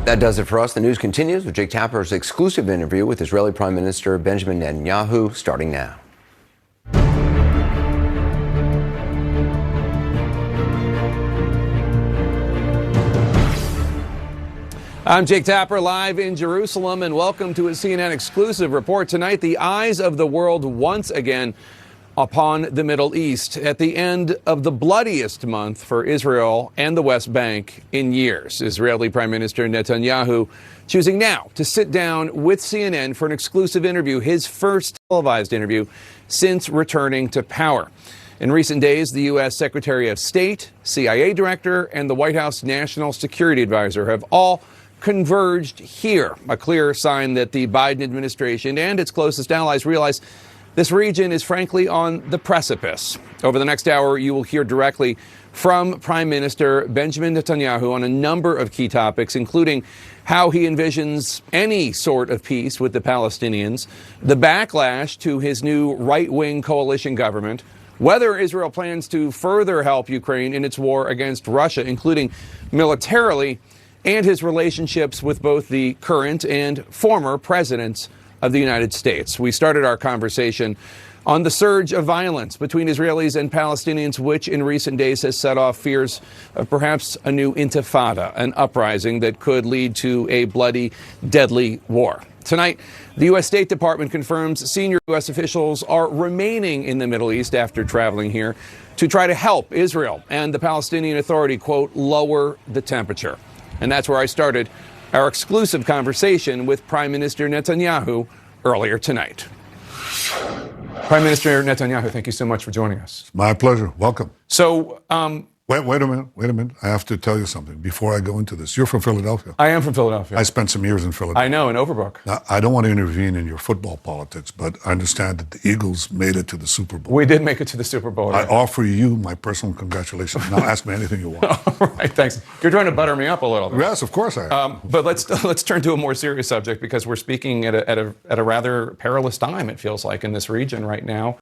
That does it for us. The news continues with Jake Tapper's exclusive interview with Israeli Prime Minister Benjamin Netanyahu, starting now. I'm Jake Tapper, live in Jerusalem, and welcome to a CNN exclusive report tonight. The eyes of the world once again upon the Middle East at the end of the bloodiest month for Israel and the West Bank in years. Israeli Prime Minister Netanyahu choosing now to sit down with CNN for an exclusive interview, his first televised interview since returning to power. In recent days, the U.S. Secretary of State, CIA Director, and the White House National Security Advisor have all converged here, a clear sign that the Biden administration and its closest allies realize this region is frankly on the precipice. Over the next hour, you will hear directly from Prime Minister Benjamin Netanyahu on a number of key topics, including how he envisions any sort of peace with the Palestinians, the backlash to his new right-wing coalition government, whether Israel plans to further help Ukraine in its war against Russia, including militarily, and his relationships with both the current and former presidents of the United States. We started our conversation on the surge of violence between Israelis and Palestinians, which in recent days has set off fears of perhaps a new intifada, an uprising that could lead to a bloody, deadly war. Tonight, the U.S. State Department confirms senior U.S. officials are remaining in the Middle East after traveling here to try to help Israel and the Palestinian Authority, quote, lower the temperature. And that's where I started our exclusive conversation with Prime Minister Netanyahu earlier tonight. Prime Minister Netanyahu, thank you so much for joining us. My pleasure. Welcome. So, Wait a minute. I have to tell you something before I go into this. You're from Philadelphia. I am from Philadelphia. I spent some years in Philadelphia. I know, in Overbrook. Now, I don't want to intervene in your football politics, but I understand that the Eagles made it to the Super Bowl. We did make it to the Super Bowl. I offer you my personal congratulations. Now ask me anything you want. All right, thanks. You're trying to butter me up a little bit. Yes, of course I am. But let's turn to a more serious subject, because we're speaking at a rather perilous time, it feels like, in this region right now.